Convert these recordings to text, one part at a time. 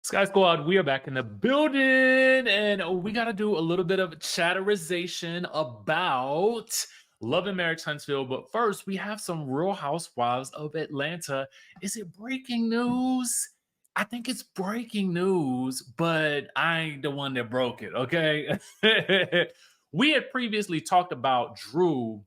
Sky Squad, we are back in the building, and we got to do a little bit of chatterization about Love and Marriage Huntsville. But first, we have some Real Housewives of Atlanta. Is it breaking news? I think it's breaking news, but I ain't the one that broke it, okay? We had previously talked about Drew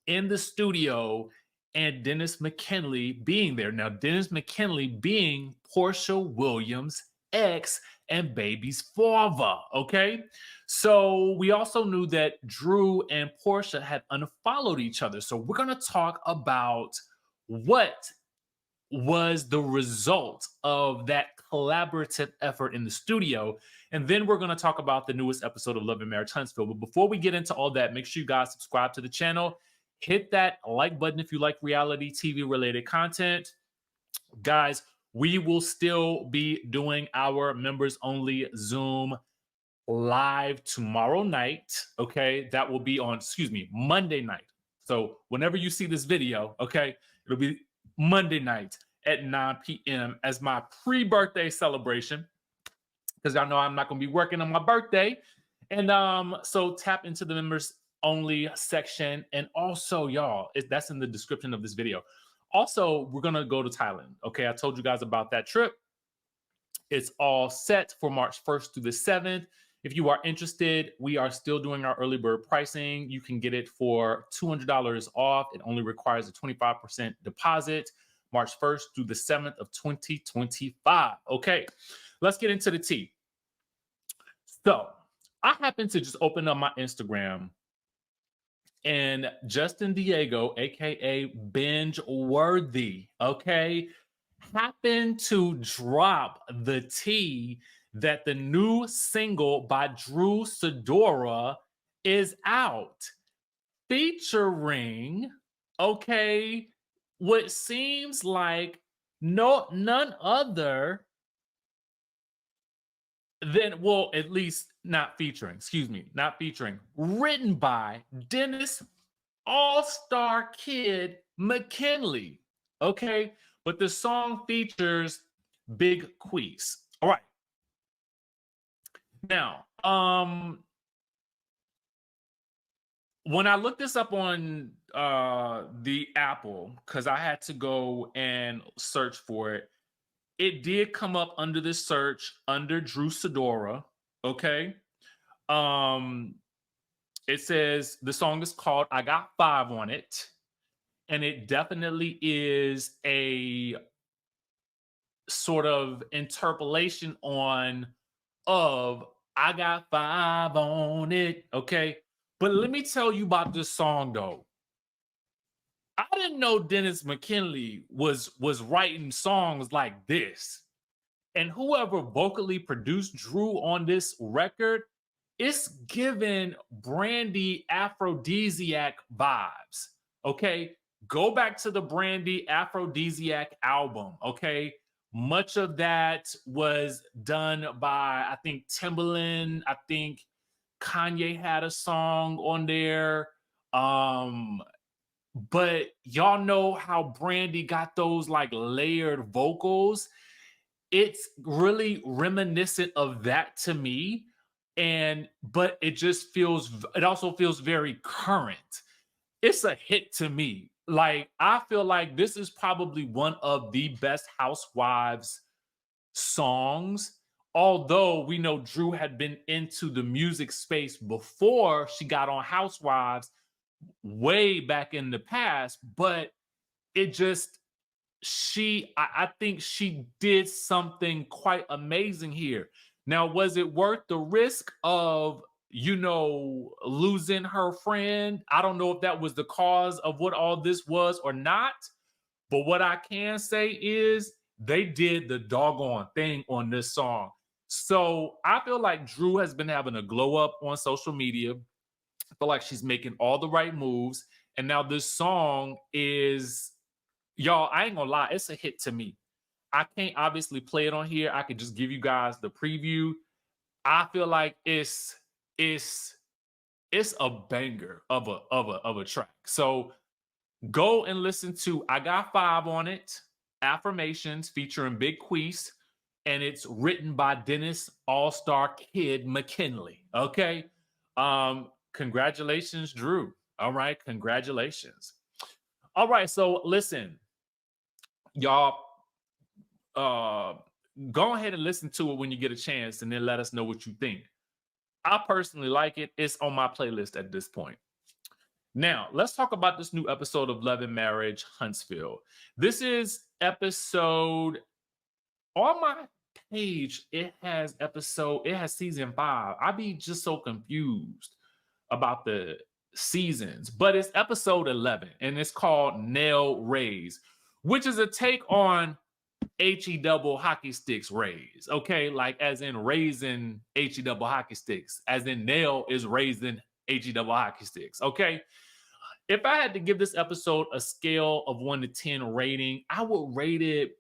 in the studio and Dennis McKinley being there. Now, Dennis McKinley being Portia Williams' ex and baby's father. Okay. So we also knew that Drew and Portia had unfollowed each other. So we're going to talk about what was the result of that collaborative effort in the studio. And then we're going to talk about the newest episode of Love and Marriage Huntsville. But before we get into all that, make sure you guys subscribe to the channel. Hit that like button if you like reality TV related content. Guys, we will still be doing our members only Zoom live tomorrow night. Okay. That will be on, Monday night. So whenever you see this video, okay, it'll be Monday night at 9 p.m. as my pre-birthday celebration. Because y'all know I'm not going to be working on my birthday. And so tap into the members only section. And also, y'all, that's in the description of this video. Also, we're going to go to Thailand. Okay. I told you guys about that trip. It's all set for March 1st through the 7th. If you are interested, we are still doing our early bird pricing. You can get it for $200 off. It only requires a 25% deposit, March 1st through the 7th of 2025. Okay, let's get into the tea. So I happened to just open up my Instagram and Justin Diego, aka Binge Worthy, okay, happened to drop the tea that the new single by Drew Sidora is out, featuring, okay, what seems like none other than, well, at least not featuring, written by Dennis All-Star Kid McKinley. Okay, but the song features Big Queese. All right. Now, when I looked this up on the Apple, because I had to go and search for it, it did come up under this search under Drew Sidora. Okay. It says the song is called I Got Five on It. And it definitely is a sort of interpolation of I Got Five on It. Okay. But let me tell you about this song though. I didn't know Dennis McKinley was writing songs like this. And whoever vocally produced Drew on this record, it's giving Brandy aphrodisiac vibes. Okay. Go back to the Brandy aphrodisiac album. Okay. Much of that was done by, I think, Timbaland. I think Kanye had a song on there. But y'all know how Brandy got those like layered vocals. It's really reminiscent of that to me. But it also feels very current. It's a hit to me. Like, I feel like this is probably one of the best Housewives songs. Although we know Drew had been into the music space before she got on Housewives way back in the past, but it just, I think she did something quite amazing here. Now, was it worth the risk of, losing her friend? I don't know if that was the cause of what all this was or not. But what I can say is they did the doggone thing on this song. So I feel like Drew has been having a glow up on social media. I feel like she's making all the right moves. And now this song is, y'all, I ain't gonna lie, it's a hit to me. I can't obviously play it on here. I could just give you guys the preview. I feel like it's a banger of a track. So go and listen to I Got Five on It, Affirmations featuring Big Queese. and it's written by Dennis All-Star Kid McKinley. Okay. Congratulations, Drew. All right, congratulations. All right, so listen, y'all, uh go ahead and listen to it when you get a chance and then let us know what you think. I personally like it. It's on my playlist at this point. Now, let's talk about this new episode of Love and Marriage Huntsville. This is episode on my page. It has season 5. I be just so confused about the seasons, but it's episode 11 and it's called Nell Rays, which is a take on HE double hockey sticks raise. Okay, like as in raising HE double hockey sticks, as in Nell is raising HE double hockey sticks. Okay, if I had to give this episode a scale of 1 to 10 rating, I would rate it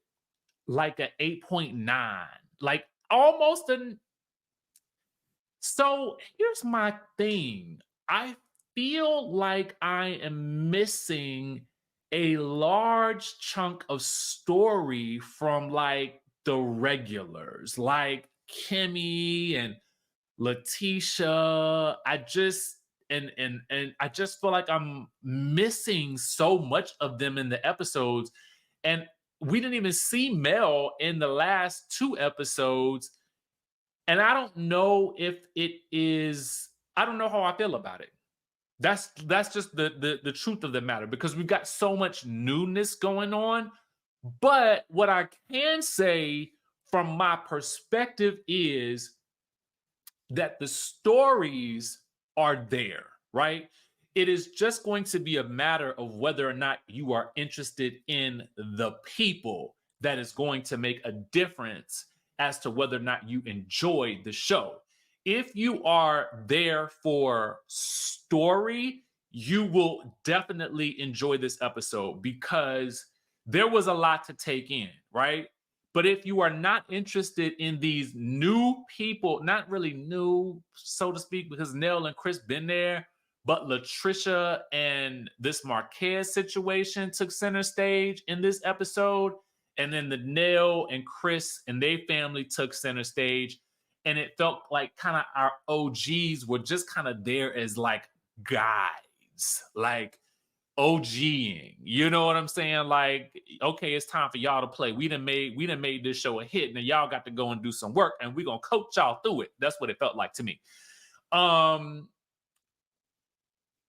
like an 8.9, like almost an. So here's my thing. I feel like I am missing a large chunk of story from like the regulars, like Kimmy and Latricia. And I just feel like I'm missing so much of them in the episodes. And we didn't even see Mel in the last 2 episodes. And I don't know if it is, I don't know how I feel about it. That's just the truth of the matter, because we've got so much newness going on. But what I can say from my perspective is that the stories are there, right? It is just going to be a matter of whether or not you are interested in the people that is going to make a difference as to whether or not you enjoy the show. If you are there for story, you will definitely enjoy this episode because there was a lot to take in, right? But if you are not interested in these new people, not really new, so to speak, because Nell and Chris been there, but Latricia and this Marquez situation took center stage in this episode. And then the Nell and Chris and their family took center stage. And it felt like kind of our OGs were just kind of there as like guides, like OGing. You know what I'm saying? Like, okay, it's time for y'all to play. We done made this show a hit. Now y'all got to go and do some work, and we're gonna coach y'all through it. That's what it felt like to me.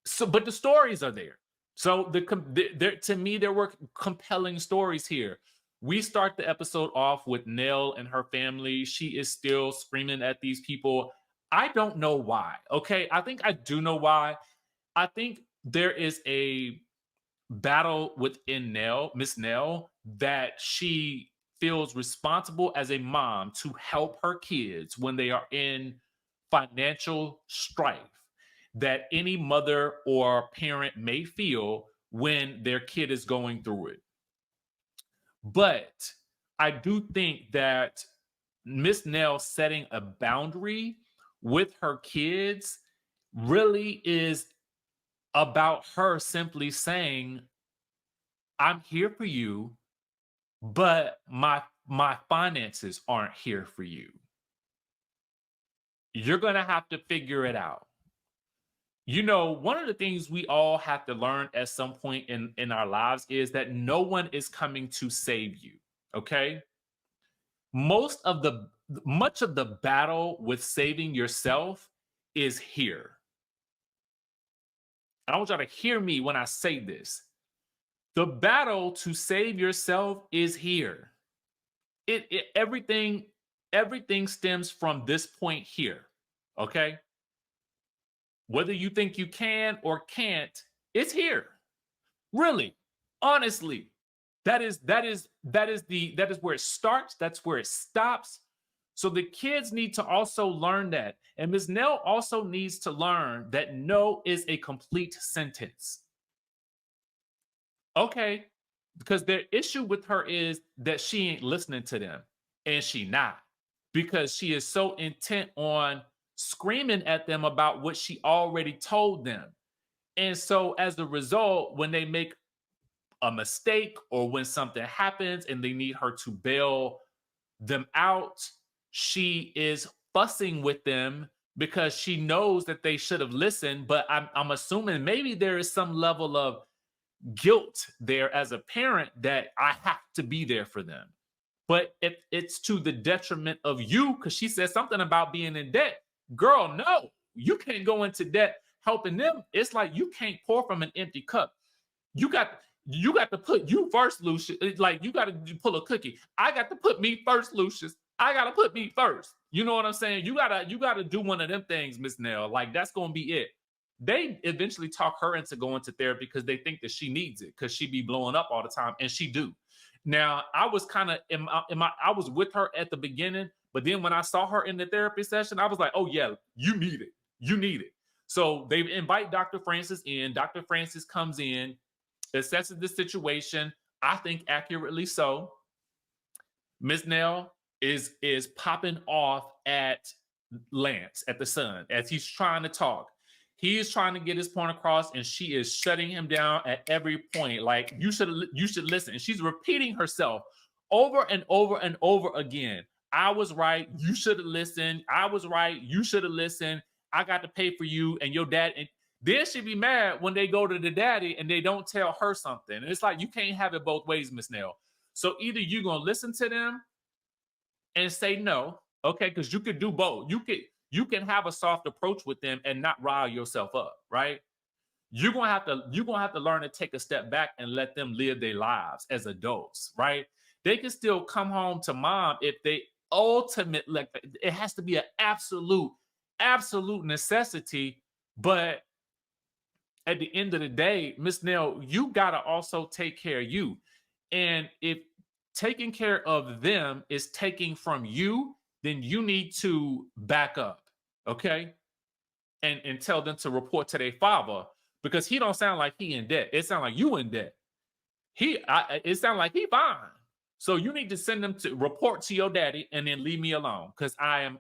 So, but the stories are there. So to me, there were compelling stories here. We start the episode off with Nell and her family. She is still screaming at these people. I don't know why. Okay, I think I do know why. I think there is a battle within Nell, Miss Nell, that she feels responsible as a mom to help her kids when they are in financial strife that any mother or parent may feel when their kid is going through it. But I do think that Miss Nell setting a boundary with her kids really is about her simply saying, I'm here for you, but my finances aren't here for you. You're going to have to figure it out. You know, one of the things we all have to learn at some point in our lives is that no one is coming to save you. Okay? Much of the battle with saving yourself is here. And I want y'all to hear me when I say this. The battle to save yourself is here. Everything stems from this point here. Okay? Whether you think you can or can't, it's here. Really, honestly, that is where it starts. That's where it stops. So the kids need to also learn that, and Ms. Nell also needs to learn that no is a complete sentence. Okay, because their issue with her is that she ain't listening to them, and she not, because she is so intent on screaming at them about what she already told them. And so as a result, when they make a mistake or when something happens and they need her to bail them out. She is fussing with them because she knows that they should have listened. But I'm assuming maybe there is some level of guilt there as a parent that I have to be there for them. But if it's to the detriment of you, because she said something about being in debt, girl, no, you can't go into debt helping them. It's like you can't pour from an empty cup. You got you got to put you first, Lucius. It's like you got to pull a cookie. I got to put me first, Lucius. I got to put me first. You know what I'm saying? You gotta do one of them things, Miss Nell. Like that's gonna be it. They eventually talk her into going to therapy because they think that she needs it because she be blowing up all the time, and she do. Now I was kind of I was with her at the beginning, but then when I saw her in the therapy session, I was like, oh yeah, you need it. You need it. So they invite Dr. Francis in. Dr. Francis comes in, assesses the situation. I think accurately so. Miss Nell is popping off at Lance, at the son, as he's trying to talk. He is trying to get his point across, and she is shutting him down at every point. Like you should listen. And she's repeating herself over and over and over again. I was right. You should have listened. I was right. You should have listened. I got to pay for you and your dad. And then she'd be mad when they go to the daddy and they don't tell her something. And it's like you can't have it both ways, Miss Nell. So either you're gonna listen to them and say no, okay, because you could do both. You can have a soft approach with them and not rile yourself up, right? You're gonna have to learn to take a step back and let them live their lives as adults, right? They can still come home to mom if they ultimately, like, it has to be an absolute necessity. But at the end of the day, Miss Nell, you gotta also take care of you. And if taking care of them is taking from you, then you need to back up, okay? And tell them to report to their father because he don't sound like he in debt. It sounds like you in debt. It sounds like he fine. So you need to send them to report to your daddy and then leave me alone because I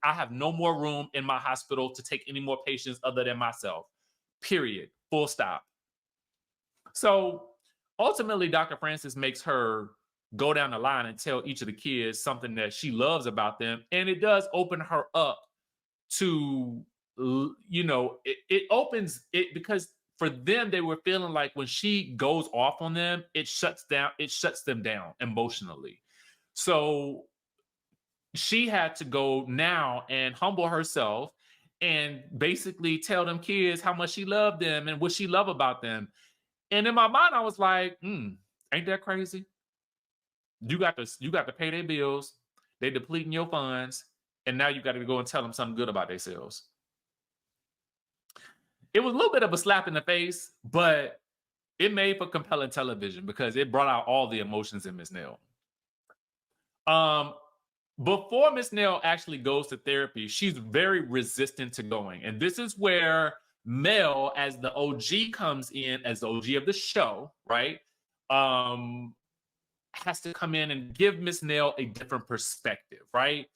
have no more room in my hospital to take any more patients other than myself. Period. Full stop. So ultimately, Dr. Francis makes her go down the line and tell each of the kids something that she loves about them. And it does open her up to, it opens it because for them, they were feeling like when she goes off on them, it shuts them down emotionally. So she had to go now and humble herself and basically tell them kids how much she loved them and what she loved about them. And in my mind, I was like, ain't that crazy? You got to pay their bills, they depleting your funds, and now you got to go and tell them something good about themselves. It was a little bit of a slap in the face, but it made for compelling television because it brought out all the emotions in Miss Nell. Before Miss Nell actually goes to therapy, she's very resistant to going. And this is where Mel, as the OG, comes in as the OG of the show, right? Has to come in and give Miss Nell a different perspective, right?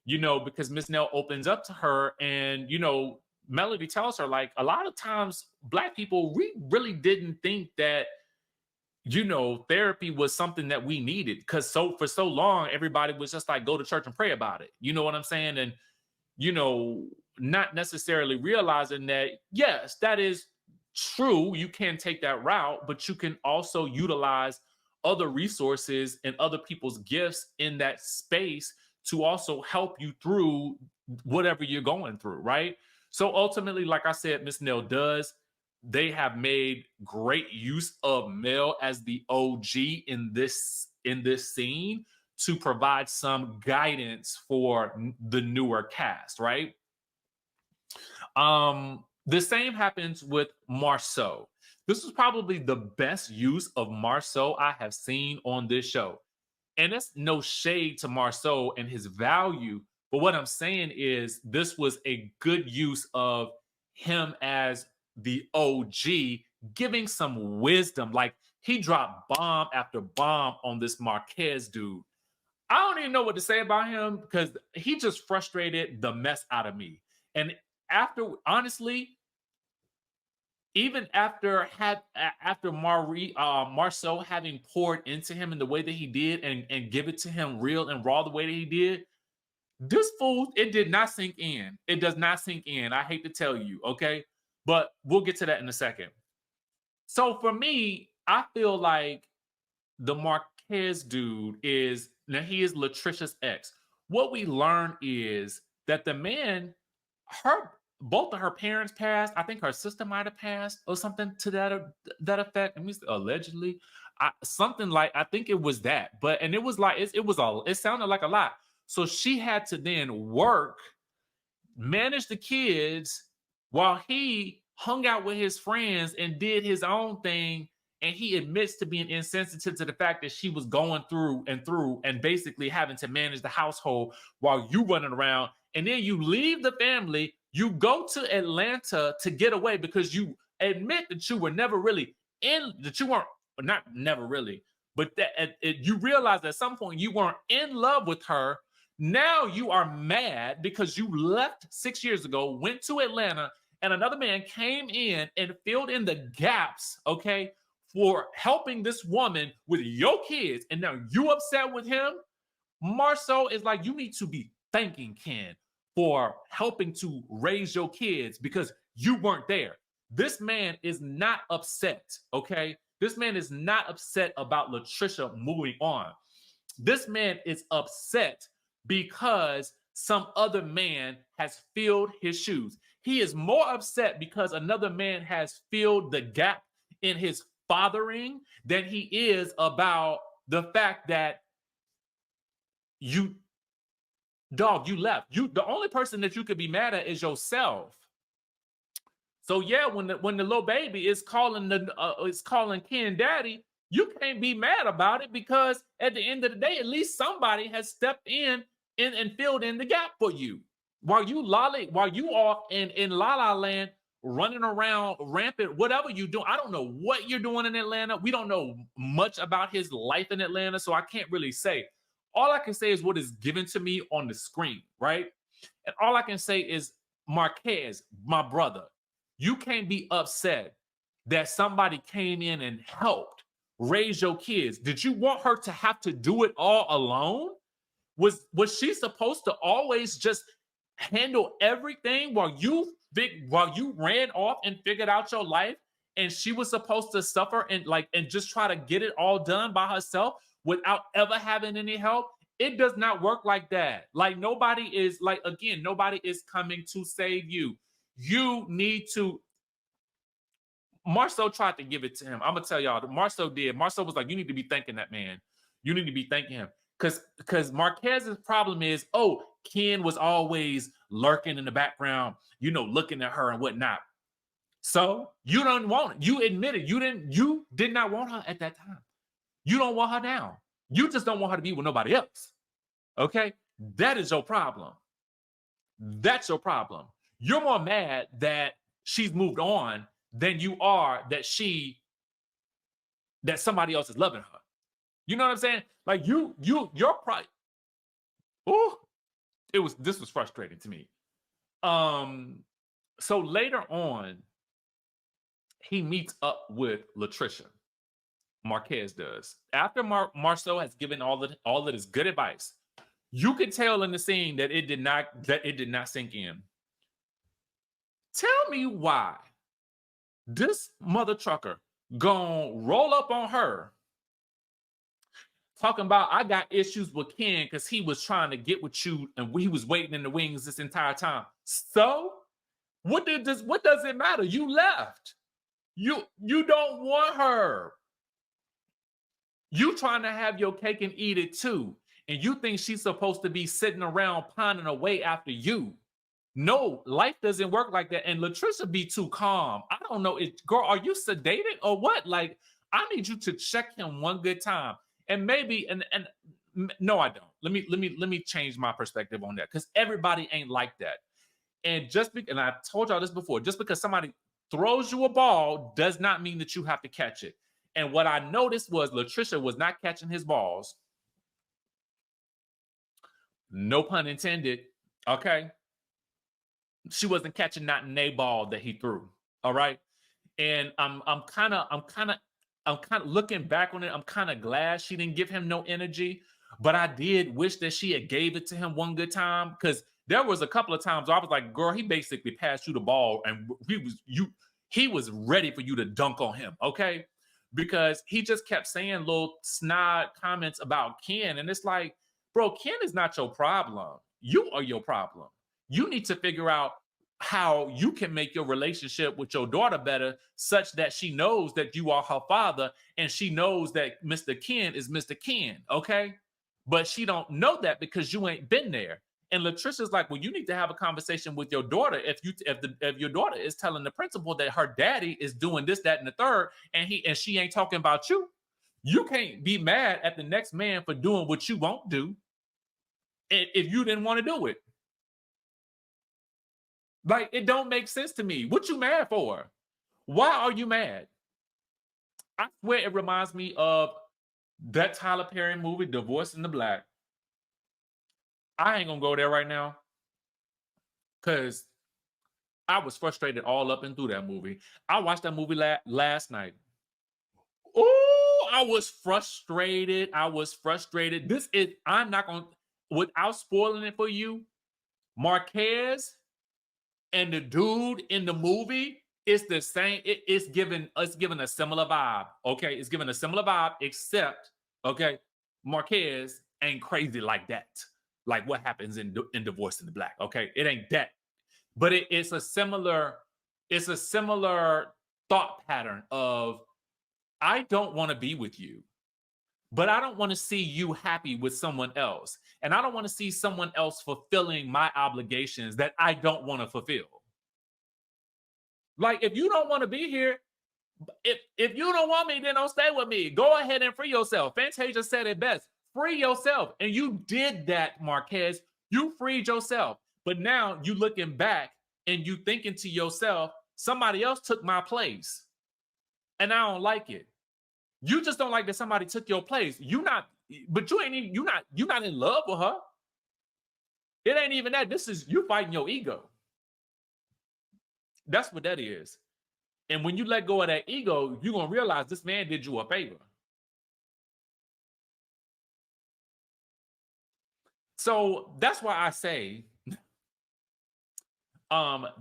Because Miss Nell opens up to her and, Melody tells her, like, a lot of times Black people, we really didn't think that, therapy was something that we needed because for so long, everybody was just like, go to church and pray about it. You know what I'm saying? And, not necessarily realizing that, yes, that is true. You can take that route, but you can also utilize other resources and other people's gifts in that space to also help you through whatever you're going through, right? So ultimately, like I said, Miss Nell they have made great use of Mel as the OG in this scene to provide some guidance for the newer cast, right? The same happens with Marsau. This is probably the best use of Marsau I have seen on this show. And that's no shade to Marsau and his value. But what I'm saying is this was a good use of him as the OG, giving some wisdom. Like he dropped bomb after bomb on this Marquez dude. I don't even know what to say about him because he just frustrated the mess out of me. And honestly, even after Marceau having poured into him in the way that he did and give it to him real and raw the way that he did, this fool, it did not sink in. It does not sink in. I hate to tell you, okay? But we'll get to that in a second. So for me, I feel like the Marquez dude is now he is Latricia's ex. What we learn is that the man, her both of her parents passed. I think her sister might have passed or something to that effect. I mean, allegedly, something like I think it was that. But and it was like it was all. It sounded like a lot. So she had to then work, manage the kids while he hung out with his friends and did his own thing. And he admits to being insensitive to the fact that she was going through and basically having to manage the household while you running around. And then you leave the family, you go to Atlanta to get away because you admit that you were never really that you weren't, not never really, but that you realize at some point you weren't in love with her. Now you are mad because you left 6 years ago, went to Atlanta, and another man came in and filled in the gaps, okay, for helping this woman with your kids. And now you upset with him. Marceau is like, you need to be thanking Ken for helping to raise your kids because you weren't there. This man is not upset, okay? This man is not upset about Latricia moving on. This man is upset because some other man has filled his shoes. He is more upset because another man has filled the gap in his fathering than he is about the fact that you left. The only person that you could be mad at is yourself. So yeah, when the little baby is calling Ken daddy, you can't be mad about it because at the end of the day, at least somebody has stepped in and filled in the gap for you. While you are in La La Land running around rampant, whatever you do, I don't know what you're doing in Atlanta. We don't know much about his life in Atlanta, so I can't really say. All I can say is what is given to me on the screen, right? And all I can say is, Marquez, my brother, you can't be upset that somebody came in and helped raise your kids. Did you want her to have to do it all alone? Was she supposed to always just handle everything while you ran off and figured out your life, and she was supposed to suffer and just try to get it all done by herself without ever having any help? It does not work like that. Like nobody is coming to save you. You need to. Marceau tried to give it to him. I'm gonna tell y'all, Marceau did. Marceau was like, you need to be thanking that man. You need to be thanking him. Because Marquez's problem is, oh, Ken was always lurking in the background, looking at her and whatnot. So you don't want it. You admitted you did not want her at that time. You don't want her now. You just don't want her to be with nobody else. Okay? That is your problem. That's your problem. You're more mad that she's moved on than you are that somebody else is loving her. You know what I'm saying? Like your pride. Oh, this was frustrating to me. So later on, he meets up with Latricia. Marquez does. After Marceau has given all of this good advice, you could tell in the scene that it did not sink in. Tell me why this mother trucker gonna roll up on her talking about, I got issues with Ken because he was trying to get with you and he was waiting in the wings this entire time. So what does it matter? You left. You don't want her. You trying to have your cake and eat it too. And you think she's supposed to be sitting around pining away after you. No, life doesn't work like that. And Latricia be too calm. I don't know. Girl, are you sedated or what? Like, I need you to check him one good time. And maybe, and no, I don't. Let me change my perspective on that, because everybody ain't like that. And and I told y'all this before, just because somebody throws you a ball does not mean that you have to catch it. And what I noticed was Latricia was not catching his balls. No pun intended. Okay. She wasn't catching not a ball that he threw. All right. And I'm kind of looking back on it. I'm kind of glad she didn't give him no energy, but I did wish that she had gave it to him one good time, because there was a couple of times I was like, girl, he basically passed you the ball and he was ready for you to dunk on him, okay? Because he just kept saying little snide comments about Ken. And it's like, bro, Ken is not your problem. You are your problem. You need to figure out how you can make your relationship with your daughter better, such that she knows that you are her father and she knows that Mr. Ken is Mr. Ken, okay? But she don't know that because you ain't been there. And Latricia's like, well, you need to have a conversation with your daughter if your daughter is telling the principal that her daddy is doing this, that, and the third, and she ain't talking about you. You can't be mad at the next man for doing what you won't do if you didn't want to do it. Like, it don't make sense to me. What you mad for? Why are you mad? I swear it reminds me of that Tyler Perry movie, Divorce in the Black. I ain't gonna go there right now because I was frustrated all up and through that movie. I watched that movie last night. Oh, I was frustrated. I'm not gonna, without spoiling it for you, Marquez and the dude in the movie is the same. It's giving a similar vibe. Okay, it's giving a similar vibe, except okay, Marquez ain't crazy like that. Like what happens in Divorce in the Black. Okay, it ain't that, but it's a similar thought pattern of, I don't want to be with you, but I don't want to see you happy with someone else. And I don't want to see someone else fulfilling my obligations that I don't want to fulfill. Like, if you don't want to be here, if you don't want me, then don't stay with me. Go ahead and free yourself. Fantasia said it best. Free yourself. And you did that, Marquez. You freed yourself. But now you looking back and you thinking to yourself, somebody else took my place. And I don't like it. You just don't like that somebody took your place. You're not in love with her. It ain't even that. This is you fighting your ego. That's what that is. And when you let go of that ego, you're gonna realize this man did you a favor. So that's why I say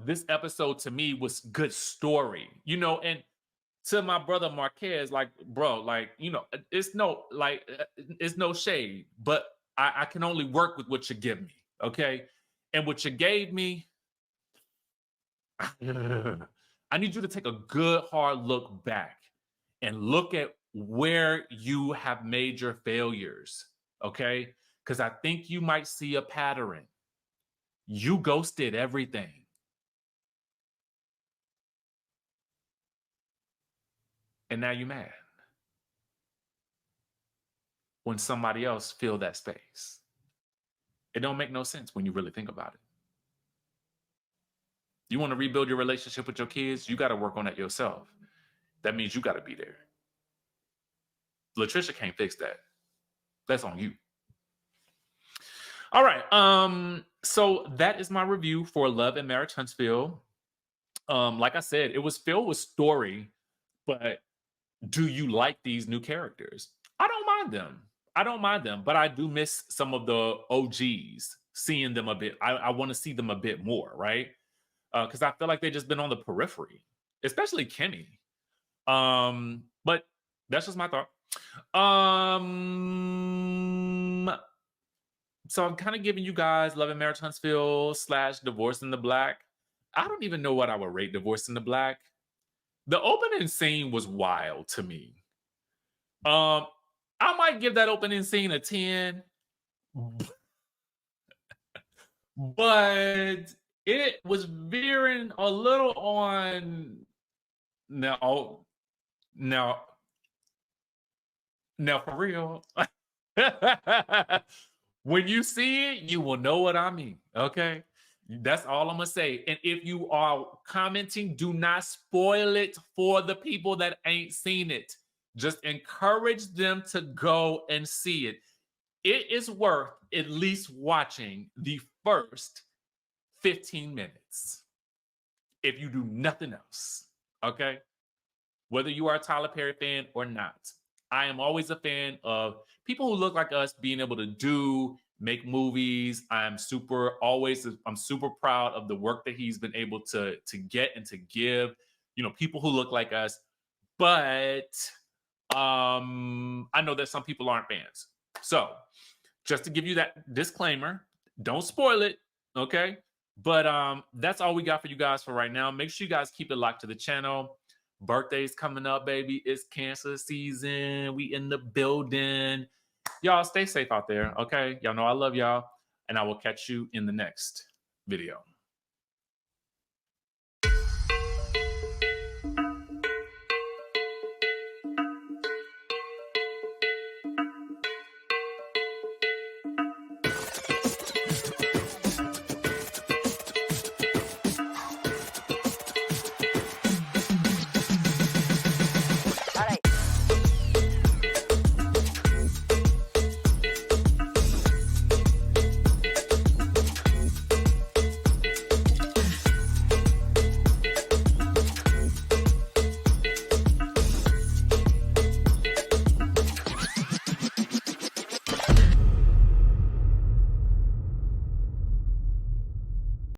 this episode to me was good story, and to my brother Marquez, like, bro, like, it's no shade, but I can only work with what you give me, okay? And what you gave me, I need you to take a good hard look back and look at where you have made your failures, okay? Because I think you might see a pattern. You ghosted everything. And now you're mad when somebody else fill that space. It don't make no sense when you really think about it. You want to rebuild your relationship with your kids, you got to work on that yourself. That means you got to be there. Latricia can't fix that. That's on you. All right. So that is my review for Love and Marriage Huntsville. Like I said, it was filled with story, but do you like these new characters? I don't mind them, but I do miss some of the OGs, seeing them a bit. I want to see them a bit more, right? Because I feel like they've just been on the periphery, especially Kenny. But that's just my thought. So I'm kind of giving you guys Love and Marriage Huntsville / Divorce in the Black. I don't even know what I would rate Divorce in the Black. The opening scene was wild to me. I might give that opening scene a 10, but it was veering a little on now for real. When you see it, you will know what I mean. Okay. That's all I'm gonna say. And if you are commenting, do not spoil it for the people that ain't seen it. Just encourage them to go and see it. It is worth at least watching the first 15 minutes if you do nothing else. Okay. whether you are a Tyler Perry fan or not. I am always a fan of people who look like us being able to make movies. I'm super proud of the work that he's been able to get and to give, people who look like us. But I know that some people aren't fans. So just to give you that disclaimer, don't spoil it, okay? But that's all we got for you guys for right now. Make sure you guys keep it locked to the channel. Birthdays coming up, baby. It's cancer season. We in the building. Y'all stay safe out there, okay? Y'all know I love y'all, and I will catch you in the next video.